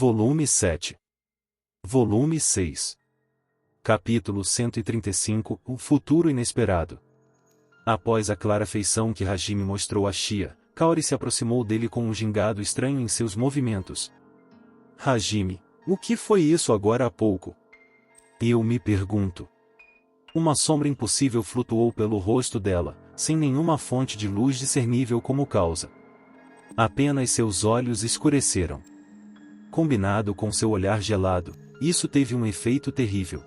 Volume 7. Volume 6. Capítulo 135 O futuro inesperado. Após a clara afeição que Hajime mostrou a Shia, Kaori se aproximou dele com um gingado estranho em seus movimentos. Hajime, o que foi isso agora há pouco? Eu me pergunto. Uma sombra impossível flutuou pelo rosto dela, sem nenhuma fonte de luz discernível como causa. Apenas seus olhos escureceram. Combinado com seu olhar gelado, isso teve um efeito terrível.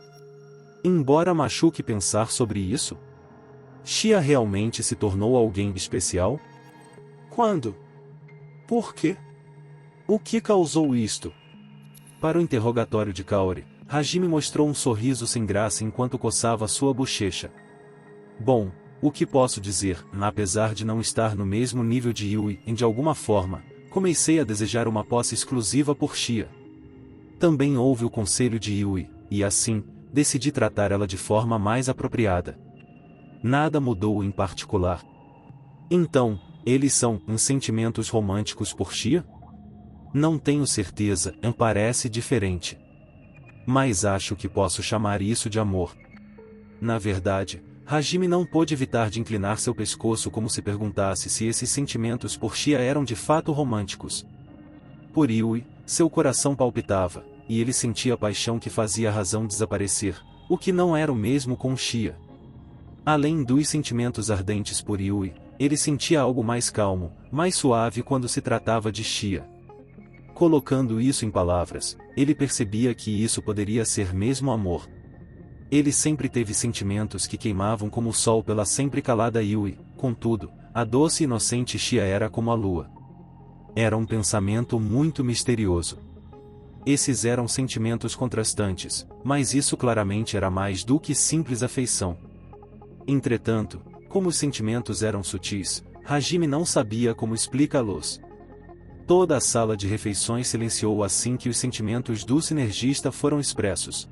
Embora machuque pensar sobre isso, Shia realmente se tornou alguém especial? Quando? Por quê? O que causou isto? Para o interrogatório de Kaori, Hajime mostrou um sorriso sem graça enquanto coçava sua bochecha. Bom, o que posso dizer, apesar de não estar no mesmo nível de Yui, de alguma forma, comecei a desejar uma posse exclusiva por Shia. Também houve o conselho de Yui, e assim, decidi tratar ela de forma mais apropriada. Nada mudou em particular. Então, eles são sentimentos românticos por Shia? Não tenho certeza, parece diferente. Mas acho que posso chamar isso de amor. Na verdade, Hajime não pôde evitar de inclinar seu pescoço como se perguntasse se esses sentimentos por Shia eram de fato românticos. Por Yui, seu coração palpitava, e ele sentia a paixão que fazia a razão desaparecer, o que não era o mesmo com Shia. Além dos sentimentos ardentes por Yui, ele sentia algo mais calmo, mais suave quando se tratava de Shia. Colocando isso em palavras, ele percebia que isso poderia ser mesmo amor. Ele sempre teve sentimentos que queimavam como o sol pela sempre calada Yui, contudo, a doce e inocente Shia era como a lua. Era um pensamento muito misterioso. Esses eram sentimentos contrastantes, mas isso claramente era mais do que simples afeição. Entretanto, como os sentimentos eram sutis, Hajime não sabia como explicá-los. Toda a sala de refeições silenciou assim que os sentimentos do sinergista foram expressos.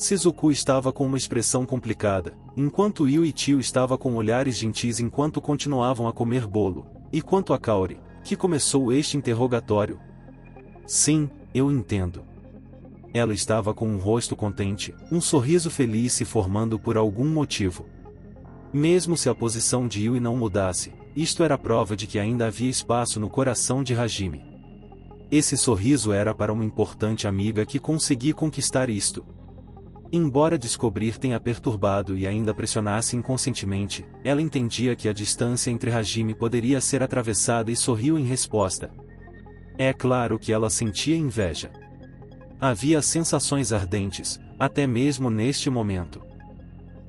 Shizuku estava com uma expressão complicada, enquanto Yu e Tio estava com olhares gentis enquanto continuavam a comer bolo, e quanto a Kaori, que começou este interrogatório. Sim, eu entendo. Ela estava com um rosto contente, um sorriso feliz se formando por algum motivo. Mesmo se a posição de Yui não mudasse, isto era prova de que ainda havia espaço no coração de Hajime. Esse sorriso era para uma importante amiga que consegui conquistar isto. Embora descobrir tenha perturbado e ainda pressionasse inconscientemente, ela entendia que a distância entre Hajime poderia ser atravessada e sorriu em resposta. É claro que ela sentia inveja. Havia sensações ardentes, até mesmo neste momento.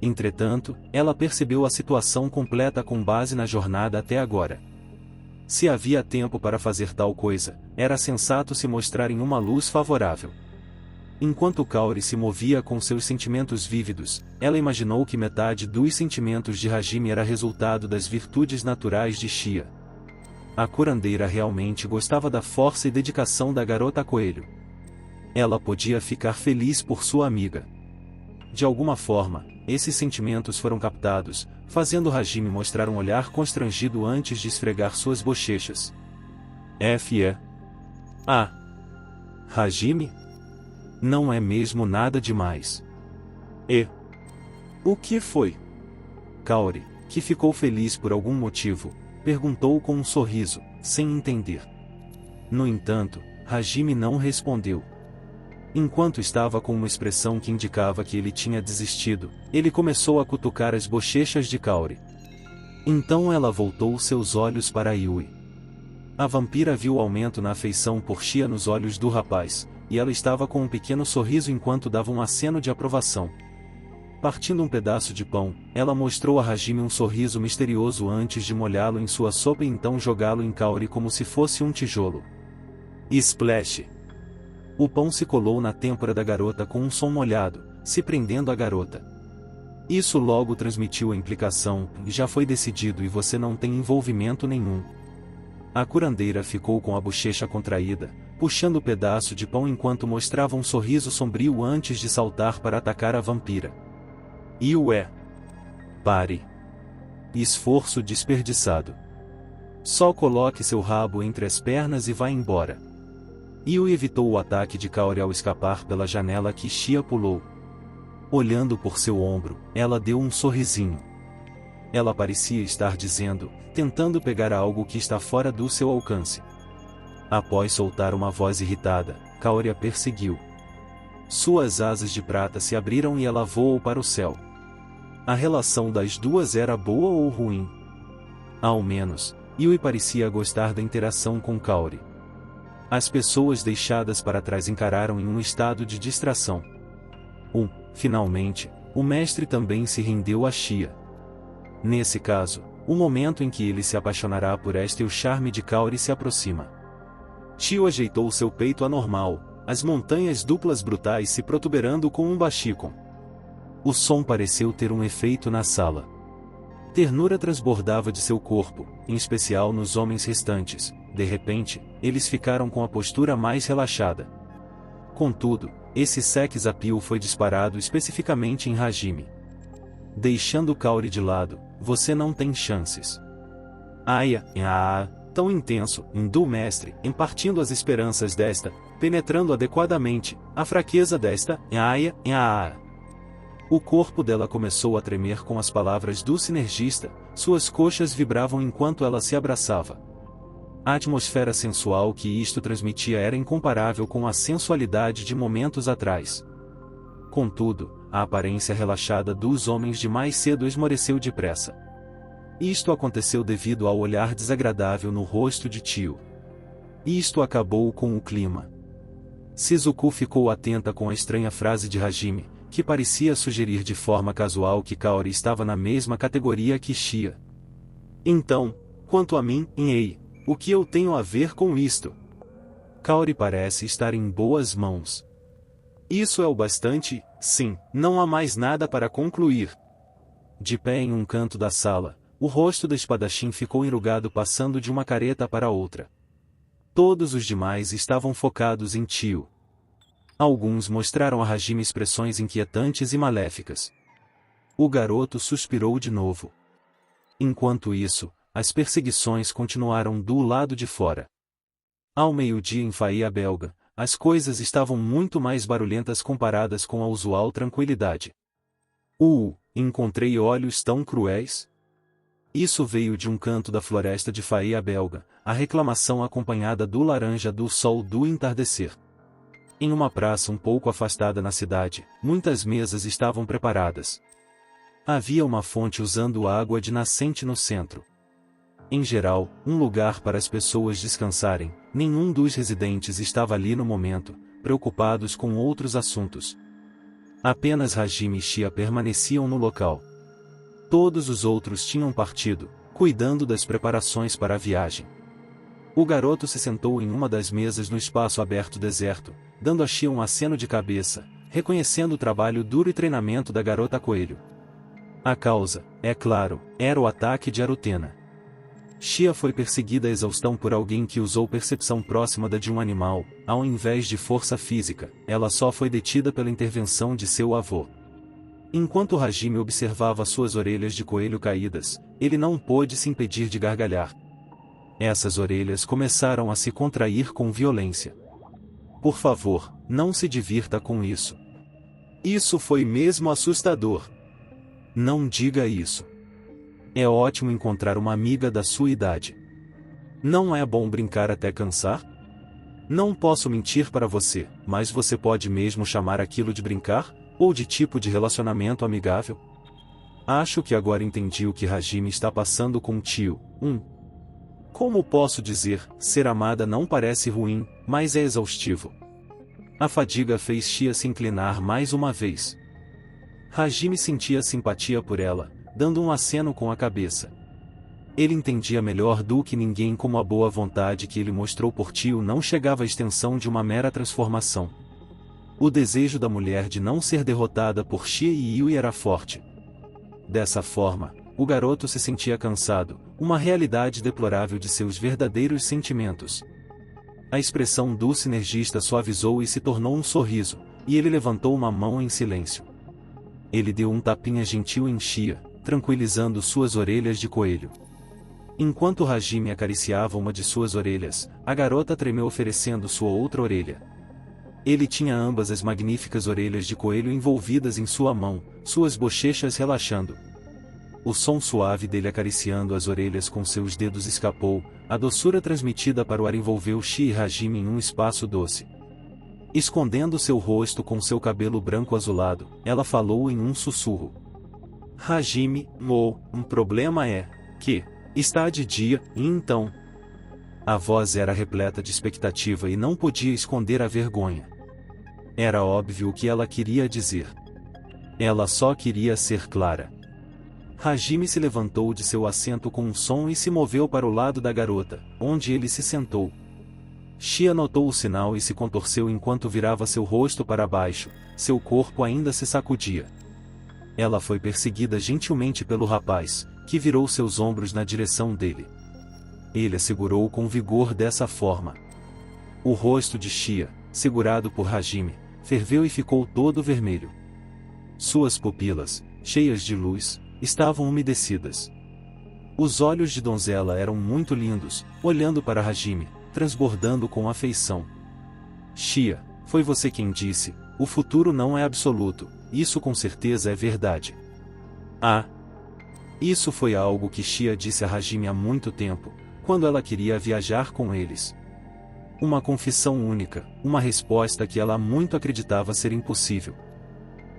Entretanto, ela percebeu a situação completa com base na jornada até agora. Se havia tempo para fazer tal coisa, era sensato se mostrar em uma luz favorável. Enquanto Kaori se movia com seus sentimentos vívidos, ela imaginou que metade dos sentimentos de Hajime era resultado das virtudes naturais de Shia. A curandeira realmente gostava da força e dedicação da garota coelho. Ela podia ficar feliz por sua amiga. De alguma forma, esses sentimentos foram captados, fazendo Hajime mostrar um olhar constrangido antes de esfregar suas bochechas. Ah! Hajime? Não é mesmo nada demais. O que foi? Kaori, que ficou feliz por algum motivo, perguntou com um sorriso, sem entender. No entanto, Hajime não respondeu. Enquanto estava com uma expressão que indicava que ele tinha desistido, ele começou a cutucar as bochechas de Kaori. Então ela voltou seus olhos para Yui. A vampira viu o aumento na afeição por Shia nos olhos do rapaz, e ela estava com um pequeno sorriso enquanto dava um aceno de aprovação. Partindo um pedaço de pão, ela mostrou a Hajime um sorriso misterioso antes de molhá-lo em sua sopa e então jogá-lo em Kaori como se fosse um tijolo. Splash! O pão se colou na têmpora da garota com um som molhado, se prendendo à garota. Isso logo transmitiu a implicação, já foi decidido e você não tem envolvimento nenhum. A curandeira ficou com a bochecha contraída, puxando o pedaço de pão enquanto mostrava um sorriso sombrio antes de saltar para atacar a vampira. Pare. Esforço desperdiçado. Só coloque seu rabo entre as pernas e vá embora. Yui evitou o ataque de Kaori ao escapar pela janela que Shia pulou. Olhando por seu ombro, ela deu um sorrisinho. Ela parecia estar dizendo, tentando pegar algo que está fora do seu alcance. Após soltar uma voz irritada, Kaori a perseguiu. Suas asas de prata se abriram e ela voou para o céu. A relação das duas era boa ou ruim? Ao menos, Yui parecia gostar da interação com Kaori. As pessoas deixadas para trás encararam em um estado de distração. Finalmente, o mestre também se rendeu a Shia. Nesse caso, o momento em que ele se apaixonará por esta e o charme de Kaori se aproxima. Shio ajeitou seu peito anormal, as montanhas duplas brutais se protuberando com um bashikon. O som pareceu ter um efeito na sala. Ternura transbordava de seu corpo, em especial nos homens restantes. De repente, eles ficaram com a postura mais relaxada. Contudo, esse sex appeal foi disparado especificamente em Hajime. Deixando Kaori de lado, você não tem chances. Tão intenso, do mestre, impartindo as esperanças desta, penetrando adequadamente, a fraqueza desta, O corpo dela começou a tremer com as palavras do sinergista, suas coxas vibravam enquanto ela se abraçava. A atmosfera sensual que isto transmitia era incomparável com a sensualidade de momentos atrás. Contudo, a aparência relaxada dos homens de mais cedo esmoreceu depressa. Isto aconteceu devido ao olhar desagradável no rosto de Tio. Isto acabou com o clima. Shizuku ficou atenta com a estranha frase de Hajime, que parecia sugerir de forma casual que Kaori estava na mesma categoria que Shia. Então, quanto a mim, Ei, o que eu tenho a ver com isto? Kaori parece estar em boas mãos. Isso é o bastante, sim, não há mais nada para concluir. De pé em um canto da sala, o rosto da espadachim ficou enrugado passando de uma careta para outra. Todos os demais estavam focados em Tio. Alguns mostraram a Hajime expressões inquietantes e maléficas. O garoto suspirou de novo. Enquanto isso, as perseguições continuaram do lado de fora. Ao meio-dia em Faia Belga, as coisas estavam muito mais barulhentas comparadas com a usual tranquilidade. Encontrei olhos tão cruéis? Isso veio de um canto da floresta de Faia Belga, a reclamação acompanhada do laranja do sol do entardecer. Em uma praça um pouco afastada na cidade, muitas mesas estavam preparadas. Havia uma fonte usando água de nascente no centro. Em geral, um lugar para as pessoas descansarem. Nenhum dos residentes estava ali no momento, preocupados com outros assuntos. Apenas Hajime e Shia permaneciam no local. Todos os outros tinham partido, cuidando das preparações para a viagem. O garoto se sentou em uma das mesas no espaço aberto deserto, dando a Shia um aceno de cabeça, reconhecendo o trabalho duro e treinamento da garota coelho. A causa, é claro, era o ataque de Arutena. Shia foi perseguida à exaustão por alguém que usou percepção próxima da de um animal, ao invés de força física. Ela só foi detida pela intervenção de seu avô. Enquanto Hajime observava suas orelhas de coelho caídas, ele não pôde se impedir de gargalhar. Essas orelhas começaram a se contrair com violência. Por favor, não se divirta com isso. Isso foi mesmo assustador. Não diga isso. É ótimo encontrar uma amiga da sua idade. Não é bom brincar até cansar? Não posso mentir para você, mas você pode mesmo chamar aquilo de brincar? Ou de tipo de relacionamento amigável? Acho que agora entendi o que Hajime está passando com Tio. Como posso dizer, ser amada não parece ruim, mas é exaustivo. A fadiga fez Shia se inclinar mais uma vez. Hajime sentia simpatia por ela, dando um aceno com a cabeça. Ele entendia melhor do que ninguém como a boa vontade que ele mostrou por Tio não chegava à extensão de uma mera transformação. O desejo da mulher de não ser derrotada por Shia e Yui era forte. Dessa forma, o garoto se sentia cansado, uma realidade deplorável de seus verdadeiros sentimentos. A expressão do sinergista suavizou e se tornou um sorriso, e ele levantou uma mão em silêncio. Ele deu um tapinha gentil em Shia, tranquilizando suas orelhas de coelho. Enquanto Hajime acariciava uma de suas orelhas, a garota tremeu oferecendo sua outra orelha. Ele tinha ambas as magníficas orelhas de coelho envolvidas em sua mão, suas bochechas relaxando. O som suave dele acariciando as orelhas com seus dedos escapou, a doçura transmitida para o ar envolveu Shia e Hajime em um espaço doce. Escondendo seu rosto com seu cabelo branco azulado, ela falou em um sussurro. Hajime, um problema é que está de dia, e então... A voz era repleta de expectativa e não podia esconder a vergonha. Era óbvio o que ela queria dizer. Ela só queria ser clara. Hajime se levantou de seu assento com um som e se moveu para o lado da garota, onde ele se sentou. Shia notou o sinal e se contorceu enquanto virava seu rosto para baixo, seu corpo ainda se sacudia. Ela foi perseguida gentilmente pelo rapaz, que virou seus ombros na direção dele. Ele a segurou com vigor dessa forma. O rosto de Shia, segurado por Hajime, ferveu e ficou todo vermelho. Suas pupilas, cheias de luz, estavam umedecidas. Os olhos de donzela eram muito lindos, olhando para Hajime, transbordando com afeição. Shia, foi você quem disse, o futuro não é absoluto, isso com certeza é verdade. Ah! Isso foi algo que Shia disse a Hajime há muito tempo, quando ela queria viajar com eles. Uma confissão única, uma resposta que ela muito acreditava ser impossível.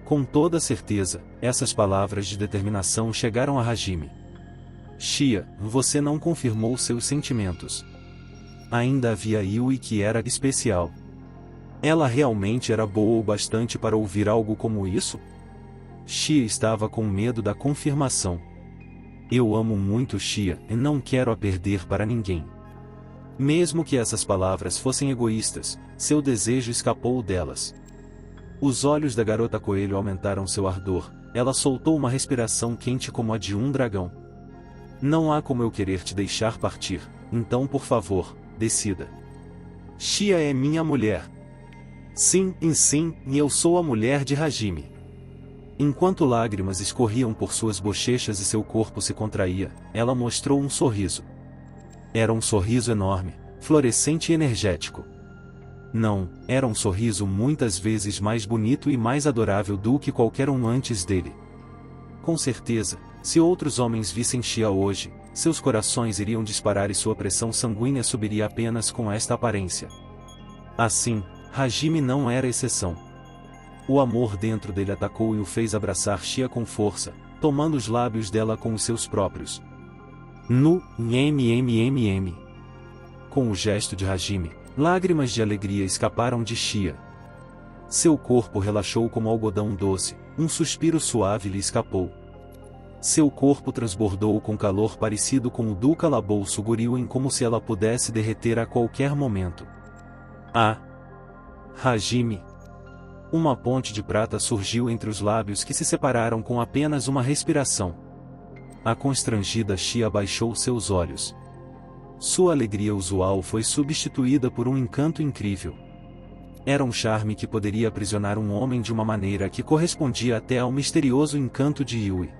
Com toda certeza, essas palavras de determinação chegaram a Hajime. Shia, você não confirmou seus sentimentos. Ainda havia Yui que era especial. Ela realmente era boa o bastante para ouvir algo como isso? Shia estava com medo da confirmação. Eu amo muito Shia e não quero a perder para ninguém. Mesmo que essas palavras fossem egoístas, seu desejo escapou delas. Os olhos da garota coelho aumentaram seu ardor, ela soltou uma respiração quente como a de um dragão. Não há como eu querer te deixar partir, então por favor, decida. Shia é minha mulher. Sim, e eu sou a mulher de Hajime. Enquanto lágrimas escorriam por suas bochechas e seu corpo se contraía, ela mostrou um sorriso. Era um sorriso enorme, fluorescente e energético. Não, era um sorriso muitas vezes mais bonito e mais adorável do que qualquer um antes dele. Com certeza, se outros homens vissem Shia hoje, seus corações iriam disparar e sua pressão sanguínea subiria apenas com esta aparência. Assim, Hajime não era exceção. O amor dentro dele atacou e o fez abraçar Shia com força, tomando os lábios dela com os seus próprios. Com o gesto de Hajime, lágrimas de alegria escaparam de Shia. Seu corpo relaxou como algodão doce, um suspiro suave lhe escapou. Seu corpo transbordou com calor parecido com o do calabouço Guriuen, como se ela pudesse derreter a qualquer momento. Ah! Hajime! Uma ponte de prata surgiu entre os lábios que se separaram com apenas uma respiração. A constrangida Shia baixou seus olhos. Sua alegria usual foi substituída por um encanto incrível. Era um charme que poderia aprisionar um homem de uma maneira que correspondia até ao misterioso encanto de Yui.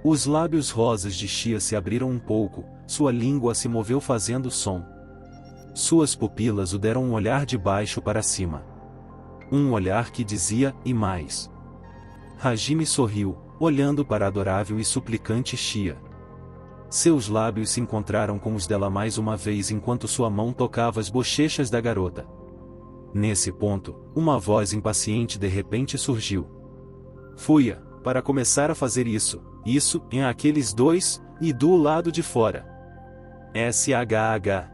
Os lábios rosas de Shia se abriram um pouco, sua língua se moveu fazendo som. Suas pupilas o deram um olhar de baixo para cima. Um olhar que dizia, e mais. Hajime sorriu, olhando para a adorável e suplicante Shia. Seus lábios se encontraram com os dela mais uma vez enquanto sua mão tocava as bochechas da garota. Nesse ponto, uma voz impaciente de repente surgiu. Fuia, para começar a fazer isso, em aqueles dois, e do lado de fora. SHH.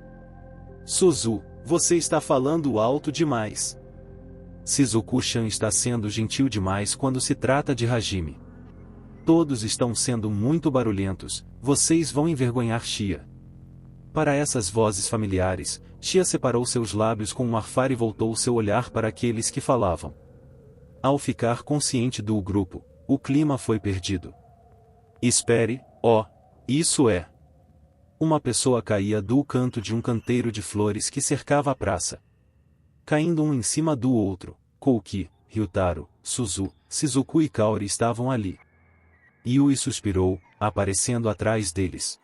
Suzu, você está falando alto demais. Shizuku-chan está sendo gentil demais quando se trata de Hajime. Todos estão sendo muito barulhentos, vocês vão envergonhar Shia. Para essas vozes familiares, Shia separou seus lábios com um arfar e voltou seu olhar para aqueles que falavam. Ao ficar consciente do grupo, o clima foi perdido. Espere, isso é. Uma pessoa caía do canto de um canteiro de flores que cercava a praça. Caindo um em cima do outro, Kouki, Ryutaro, Suzu, Shizuku e Kaori estavam ali. Yui suspirou, aparecendo atrás deles.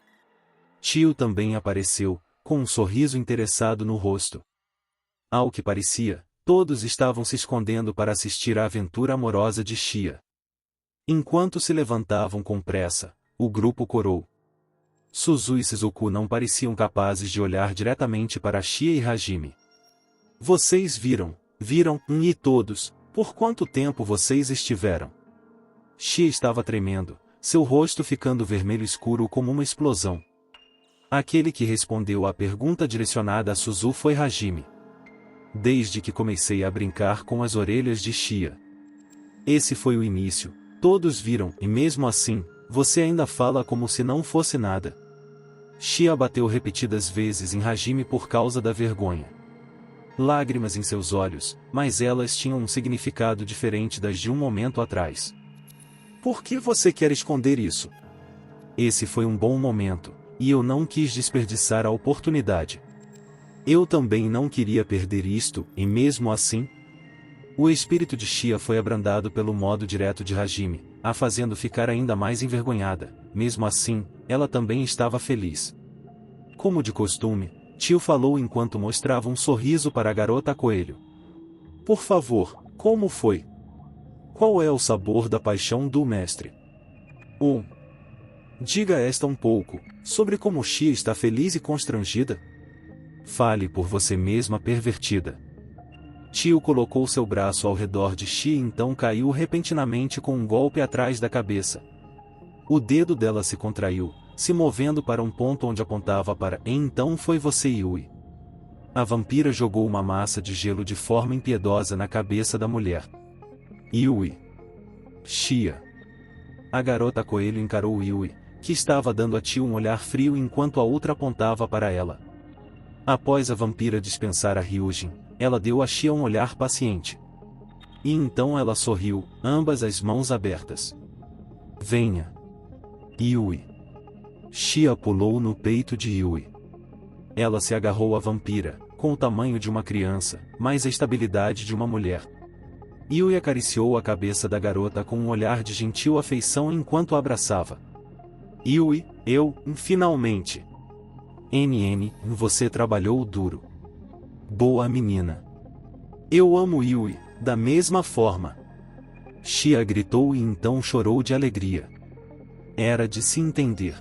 Tio também apareceu, com um sorriso interessado no rosto. Ao que parecia, todos estavam se escondendo para assistir à aventura amorosa de Xia. Enquanto se levantavam com pressa, o grupo corou. Suzu e Shizuku não pareciam capazes de olhar diretamente para Xia e Hajime. Vocês viram, e todos, por quanto tempo vocês estiveram? Xia estava tremendo, seu rosto ficando vermelho escuro como uma explosão. Aquele que respondeu à pergunta direcionada a Suzu foi Hajime. Desde que comecei a brincar com as orelhas de Xia. Esse foi o início, todos viram, e mesmo assim, você ainda fala como se não fosse nada. Xia bateu repetidas vezes em Hajime por causa da vergonha. Lágrimas em seus olhos, mas elas tinham um significado diferente das de um momento atrás. Por que você quer esconder isso? Esse foi um bom momento, e eu não quis desperdiçar a oportunidade. Eu também não queria perder isto, e mesmo assim... O espírito de Xia foi abrandado pelo modo direto de Hajime, a fazendo ficar ainda mais envergonhada. Mesmo assim, ela também estava feliz. Como de costume, tio falou enquanto mostrava um sorriso para a garota coelho. Por favor, como foi? Qual é o sabor da paixão do mestre? Diga esta um pouco, sobre como Xia está feliz e constrangida. Fale por você mesma, pervertida. Tio colocou seu braço ao redor de Xia e então caiu repentinamente com um golpe atrás da cabeça. O dedo dela se contraiu, se movendo para um ponto onde apontava para então foi você, Yui. A vampira jogou uma massa de gelo de forma impiedosa na cabeça da mulher. Yui. Xia. A garota coelho encarou Yui, que estava dando a tio um olhar frio enquanto a outra apontava para ela. Após a vampira dispensar a Ryujin, ela deu a Xia um olhar paciente. E então ela sorriu, ambas as mãos abertas. Venha. Yui. Xia pulou no peito de Yui. Ela se agarrou à vampira, com o tamanho de uma criança, mas a estabilidade de uma mulher. Yui acariciou a cabeça da garota com um olhar de gentil afeição enquanto a abraçava. Yui, finalmente. Você trabalhou duro. Boa menina. Eu amo Yui, da mesma forma. Xia gritou e então chorou de alegria. Era de se entender.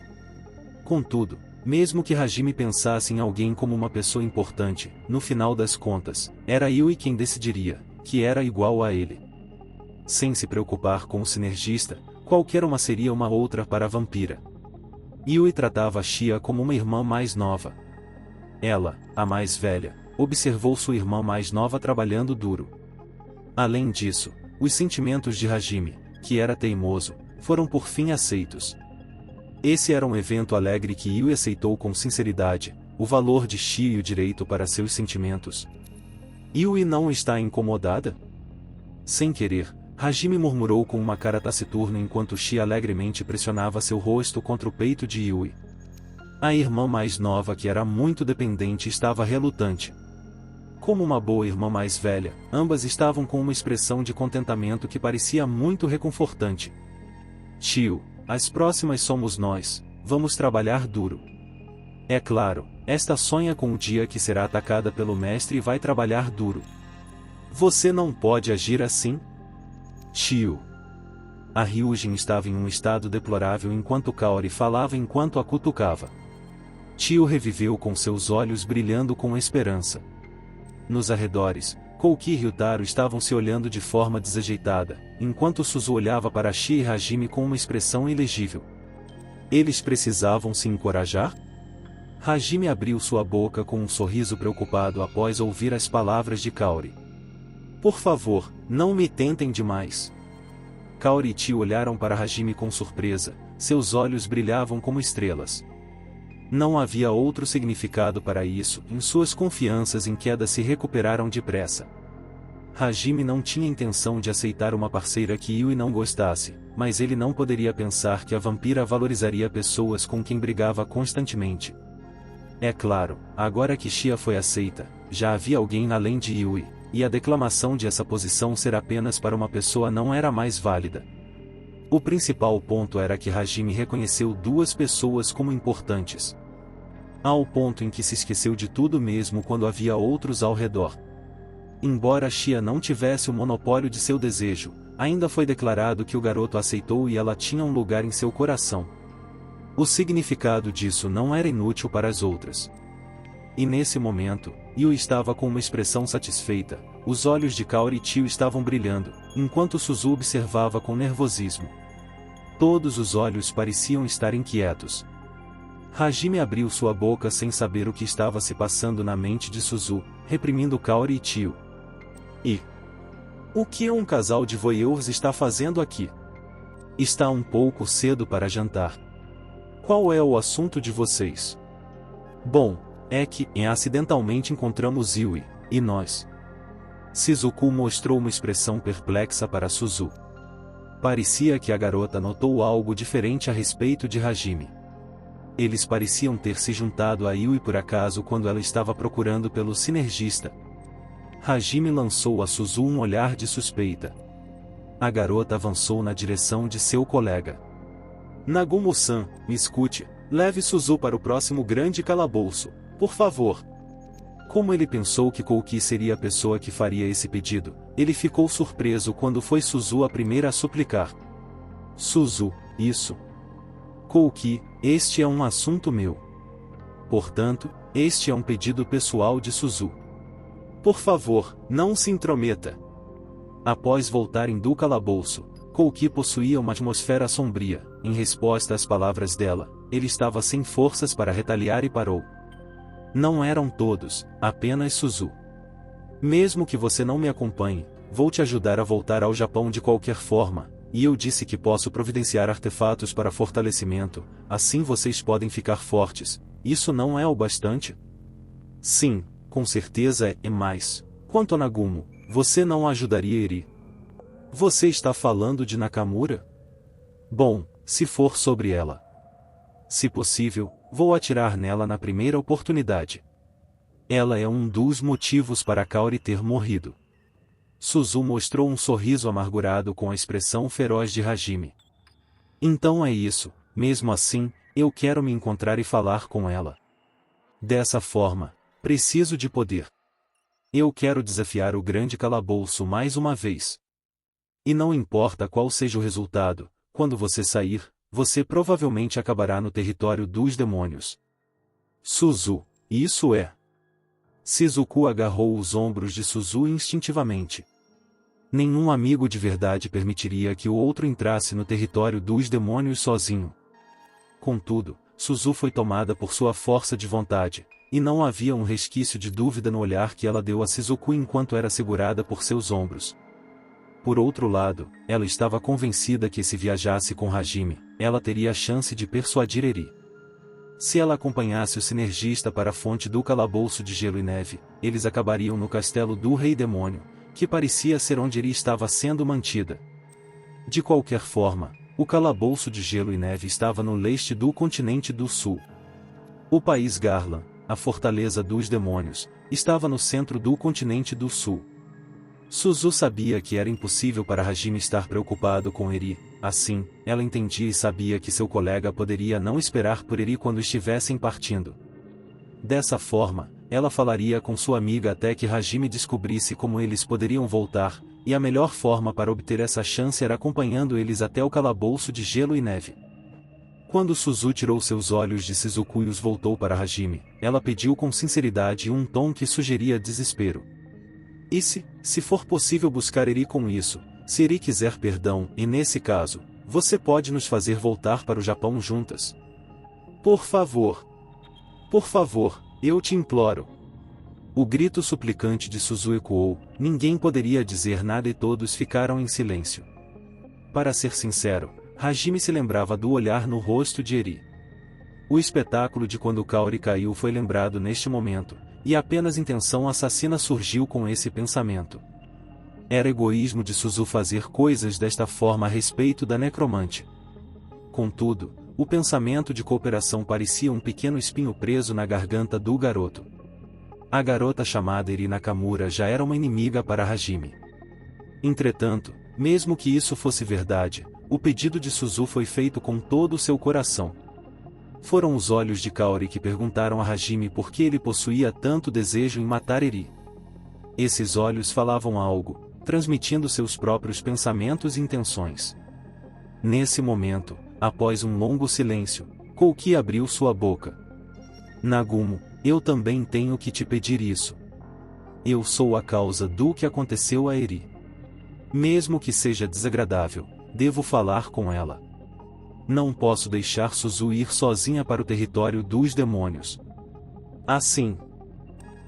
Contudo, mesmo que Hajime pensasse em alguém como uma pessoa importante, no final das contas, era Yui quem decidiria, que era igual a ele. Sem se preocupar com o sinergista, qualquer uma seria uma outra para a vampira. Yui tratava Xia como uma irmã mais nova. Ela, a mais velha, observou sua irmã mais nova trabalhando duro. Além disso, os sentimentos de Hajime, que era teimoso, foram por fim aceitos. Esse era um evento alegre que Yui aceitou com sinceridade, o valor de Xia e o direito para seus sentimentos. Yui não está incomodada? Sem querer, Hajime murmurou com uma cara taciturna enquanto Xia alegremente pressionava seu rosto contra o peito de Yui. A irmã mais nova, que era muito dependente, estava relutante. Como uma boa irmã mais velha, ambas estavam com uma expressão de contentamento que parecia muito reconfortante. Tio, as próximas somos nós, vamos trabalhar duro. É claro, esta sonha com o dia que será atacada pelo mestre e vai trabalhar duro. Você não pode agir assim? Tio. A Ryujin estava em um estado deplorável enquanto Kaori falava enquanto a cutucava. Tio reviveu com seus olhos brilhando com esperança. Nos arredores, Kouki e Ryutaro estavam se olhando de forma desajeitada, enquanto Suzu olhava para Xia e Hajime com uma expressão ilegível. Eles precisavam se encorajar? Hajime abriu sua boca com um sorriso preocupado após ouvir as palavras de Kaori. Por favor, não me tentem demais. Kaori e Tio olharam para Hajime com surpresa, seus olhos brilhavam como estrelas. Não havia outro significado para isso, e suas confianças em queda se recuperaram depressa. Hajime não tinha intenção de aceitar uma parceira que Yui não gostasse, mas ele não poderia pensar que a vampira valorizaria pessoas com quem brigava constantemente. É claro, agora que Xia foi aceita, já havia alguém além de Yui, e a declamação de essa posição ser apenas para uma pessoa não era mais válida. O principal ponto era que Hajime reconheceu duas pessoas como importantes. ao ponto em que se esqueceu de tudo mesmo quando havia outros ao redor. Embora Xia não tivesse o monopólio de seu desejo, ainda foi declarado que o garoto aceitou e ela tinha um lugar em seu coração. O significado disso não era inútil para as outras. E nesse momento, Yu estava com uma expressão satisfeita, os olhos de Kaori e Tio estavam brilhando, enquanto Suzu observava com nervosismo. Todos os olhos pareciam estar inquietos. Hajime abriu sua boca sem saber o que estava se passando na mente de Suzu, reprimindo Kaori e Tio. E o que um casal de voyeurs está fazendo aqui? Está um pouco cedo para jantar. Qual é o assunto de vocês? Bom, é que acidentalmente encontramos Yui, e nós. Shizuku mostrou uma expressão perplexa para Suzu. Parecia que a garota notou algo diferente a respeito de Hajime. Eles pareciam ter se juntado a Yui por acaso quando ela estava procurando pelo sinergista. Hajime lançou a Suzu um olhar de suspeita. A garota avançou na direção de seu colega. Nagumo-san, me escute, leve Suzu para o próximo grande calabouço, por favor. Como ele pensou que Kouki seria a pessoa que faria esse pedido, ele ficou surpreso quando foi Suzu a primeira a suplicar. Suzu, isso. Kouki, este é um assunto meu. Portanto, este é um pedido pessoal de Suzu. Por favor, não se intrometa. Após voltarem do calabouço, Kouki possuía uma atmosfera sombria. Em resposta às palavras dela, ele estava sem forças para retaliar e parou. Não eram todos, apenas Suzu. Mesmo que você não me acompanhe, vou te ajudar a voltar ao Japão de qualquer forma, e eu disse que posso providenciar artefatos para fortalecimento, assim vocês podem ficar fortes. Isso não é o bastante? Sim, com certeza é mais. Quanto a Nagumo, você não ajudaria Eri? Você está falando de Nakamura? Bom, se for sobre ela. Se possível, vou atirar nela na primeira oportunidade. Ela é um dos motivos para Kaori ter morrido. Suzu mostrou um sorriso amargurado com a expressão feroz de Hajime. Então é isso, mesmo assim, eu quero me encontrar e falar com ela. Dessa forma, preciso de poder. Eu quero desafiar o grande calabouço mais uma vez. E não importa qual seja o resultado, quando você sair, você provavelmente acabará no território dos demônios. Suzu, isso é. Shizuku agarrou os ombros de Suzu instintivamente. Nenhum amigo de verdade permitiria que o outro entrasse no território dos demônios sozinho. Contudo, Suzu foi tomada por sua força de vontade, e não havia um resquício de dúvida no olhar que ela deu a Shizuku enquanto era segurada por seus ombros. Por outro lado, ela estava convencida que se viajasse com Hajime, ela teria a chance de persuadir Eri. Se ela acompanhasse o sinergista para a fonte do calabouço de gelo e neve, eles acabariam no castelo do Rei Demônio, que parecia ser onde Eri estava sendo mantida. De qualquer forma, o calabouço de gelo e neve estava no leste do continente do sul. O país Garlan, a fortaleza dos demônios, estava no centro do continente do sul. Suzu sabia que era impossível para Hajime estar preocupado com Eri, assim, ela entendia e sabia que seu colega poderia não esperar por Eri quando estivessem partindo. Dessa forma, ela falaria com sua amiga até que Hajime descobrisse como eles poderiam voltar, e a melhor forma para obter essa chance era acompanhando eles até o calabouço de gelo e neve. Quando Suzu tirou seus olhos de Shizuku e os voltou para Hajime, ela pediu com sinceridade e um tom que sugeria desespero. E se for possível buscar Eri com isso, se Eri quiser perdão, e nesse caso, você pode nos fazer voltar para o Japão juntas. Por favor. Por favor, eu te imploro. O grito suplicante de Suzu ecoou, ninguém poderia dizer nada e todos ficaram em silêncio. Para ser sincero, Hajime se lembrava do olhar no rosto de Eri. O espetáculo de quando Kaori caiu foi lembrado neste momento, e apenas intenção assassina surgiu com esse pensamento. Era egoísmo de Suzu fazer coisas desta forma a respeito da necromante. Contudo, o pensamento de cooperação parecia um pequeno espinho preso na garganta do garoto. A garota chamada Eri Nakamura já era uma inimiga para Hajime. Entretanto, mesmo que isso fosse verdade, o pedido de Suzu foi feito com todo o seu coração. Foram os olhos de Kaori que perguntaram a Hajime por que ele possuía tanto desejo em matar Eri. Esses olhos falavam algo, transmitindo seus próprios pensamentos e intenções. Nesse momento, após um longo silêncio, Kouki abriu sua boca. Nagumo, eu também tenho que te pedir isso. Eu sou a causa do que aconteceu a Eri. Mesmo que seja desagradável, devo falar com ela. Não posso deixar Suzu ir sozinha para o território dos demônios. Assim,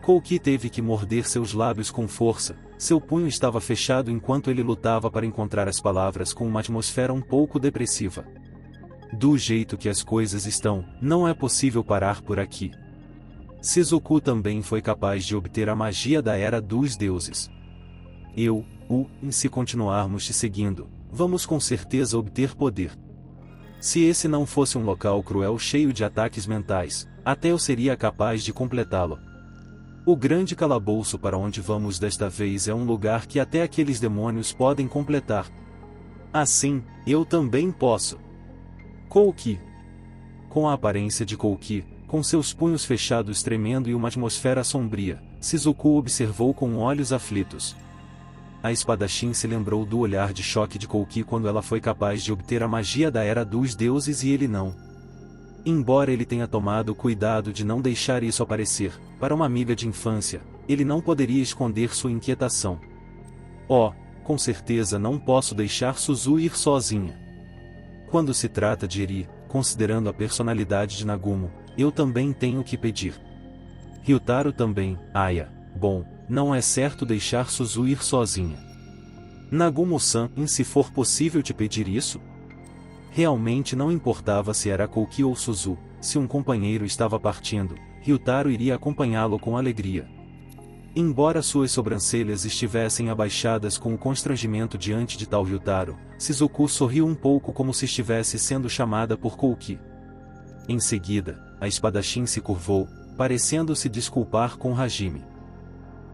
Kouki teve que morder seus lábios com força, seu punho estava fechado enquanto ele lutava para encontrar as palavras com uma atmosfera um pouco depressiva. Do jeito que as coisas estão, não é possível parar por aqui. Shizuku também foi capaz de obter a magia da Era dos Deuses. Se continuarmos te seguindo, vamos com certeza obter poder. Se esse não fosse um local cruel cheio de ataques mentais, até eu seria capaz de completá-lo. O grande calabouço para onde vamos desta vez é um lugar que até aqueles demônios podem completar. Assim, eu também posso. Kouki. Com a aparência de Kouki, com seus punhos fechados tremendo e uma atmosfera sombria, Shizuku observou com olhos aflitos. A espadachim se lembrou do olhar de choque de Kouki quando ela foi capaz de obter a magia da Era dos Deuses e ele não. Embora ele tenha tomado cuidado de não deixar isso aparecer, para uma amiga de infância, ele não poderia esconder sua inquietação. Com certeza não posso deixar Suzu ir sozinha. Quando se trata de Eri, considerando a personalidade de Nagumo, eu também tenho que pedir. Ryutaro também, Aya. Bom, não é certo deixar Suzu ir sozinha. Nagumo-san, se for possível te pedir isso? Realmente não importava se era Kouki ou Suzu, se um companheiro estava partindo, Ryutaro iria acompanhá-lo com alegria. Embora suas sobrancelhas estivessem abaixadas com o constrangimento diante de tal Ryutaro, Shizuku sorriu um pouco como se estivesse sendo chamada por Kouki. Em seguida, a espadachim se curvou, parecendo se desculpar com Hajime.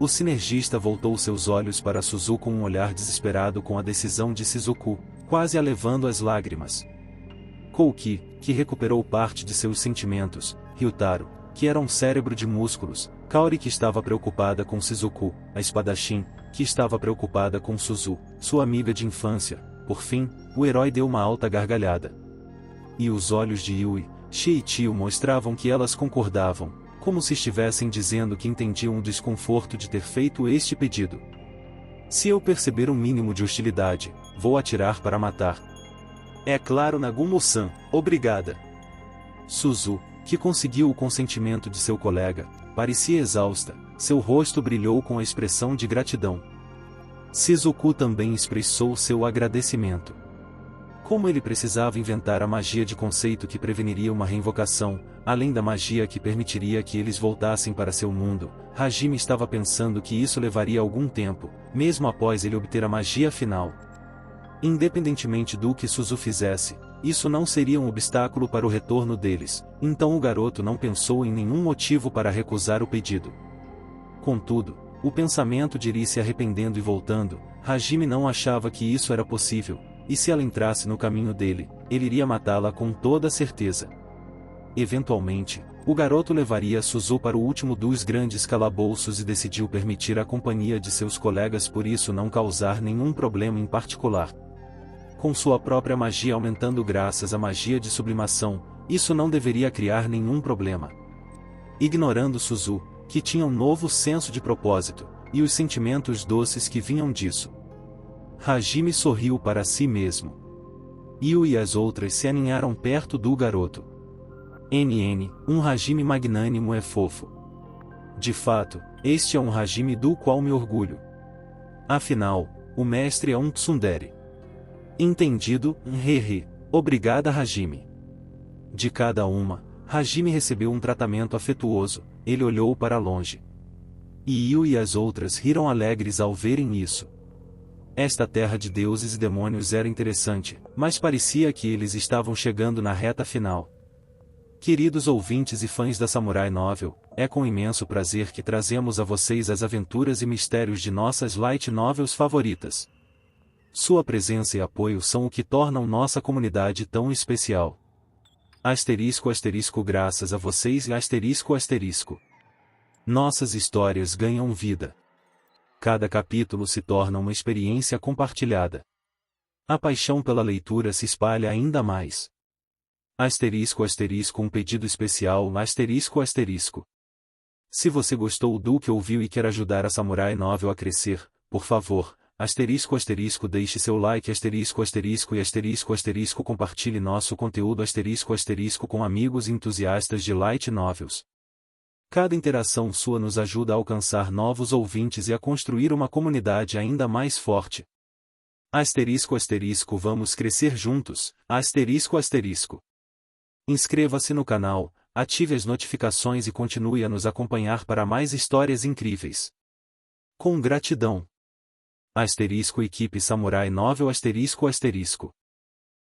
O sinergista voltou seus olhos para Suzu com um olhar desesperado com a decisão de Shizuku, quase a levando às lágrimas. Kouki, que recuperou parte de seus sentimentos, Ryutaro, que era um cérebro de músculos, Kaori que estava preocupada com Shizuku, a espadachim, que estava preocupada com Suzu, sua amiga de infância. Por fim, o herói deu uma alta gargalhada. E os olhos de Yui, Shi e Tio mostravam que elas concordavam, como se estivessem dizendo que entendiam o desconforto de ter feito este pedido. Se eu perceber um mínimo de hostilidade, vou atirar para matar. É claro, Nagumo-san, obrigada. Suzu, que conseguiu o consentimento de seu colega, parecia exausta, seu rosto brilhou com a expressão de gratidão. Shizuku também expressou seu agradecimento. Como ele precisava inventar a magia de conceito que preveniria uma reinvocação, além da magia que permitiria que eles voltassem para seu mundo, Hajime estava pensando que isso levaria algum tempo, mesmo após ele obter a magia final. Independentemente do que Suzu fizesse, isso não seria um obstáculo para o retorno deles, então o garoto não pensou em nenhum motivo para recusar o pedido. Contudo, o pensamento de Eri se arrependendo e voltando, Hajime não achava que isso era possível, e se ela entrasse no caminho dele, ele iria matá-la com toda certeza. Eventualmente, o garoto levaria Suzu para o último dos grandes calabouços e decidiu permitir a companhia de seus colegas por isso não causar nenhum problema em particular. Com sua própria magia aumentando graças à magia de sublimação, isso não deveria criar nenhum problema. Ignorando Suzu, que tinha um novo senso de propósito, e os sentimentos doces que vinham disso. Hajime sorriu para si mesmo. Yu e as outras se aninharam perto do garoto. Um Hajime magnânimo é fofo. De fato, este é um Hajime do qual me orgulho. Afinal, o mestre é um tsundere. Entendido, Obrigada, Hajime. De cada uma, Hajime recebeu um tratamento afetuoso, ele olhou para longe. E Yu e as outras riram alegres ao verem isso. Esta terra de deuses e demônios era interessante, mas parecia que eles estavam chegando na reta final. Queridos ouvintes e fãs da Samurai Novel, é com imenso prazer que trazemos a vocês as aventuras e mistérios de nossas light novels favoritas. Sua presença e apoio são o que tornam nossa comunidade tão especial. Asterisco asterisco graças a vocês e asterisco asterisco. Nossas histórias ganham vida. Cada capítulo se torna uma experiência compartilhada. A paixão pela leitura se espalha ainda mais. Asterisco asterisco um pedido especial asterisco asterisco. Se você gostou do que ouviu e quer ajudar a Samurai Novel a crescer, por favor, asterisco asterisco deixe seu like asterisco asterisco e asterisco asterisco compartilhe nosso conteúdo asterisco asterisco com amigos entusiastas de light novels. Cada interação sua nos ajuda a alcançar novos ouvintes e a construir uma comunidade ainda mais forte. Asterisco asterisco vamos crescer juntos, asterisco asterisco. Inscreva-se no canal, ative as notificações e continue a nos acompanhar para mais histórias incríveis. Com gratidão. Asterisco equipe Samurai Novel asterisco asterisco.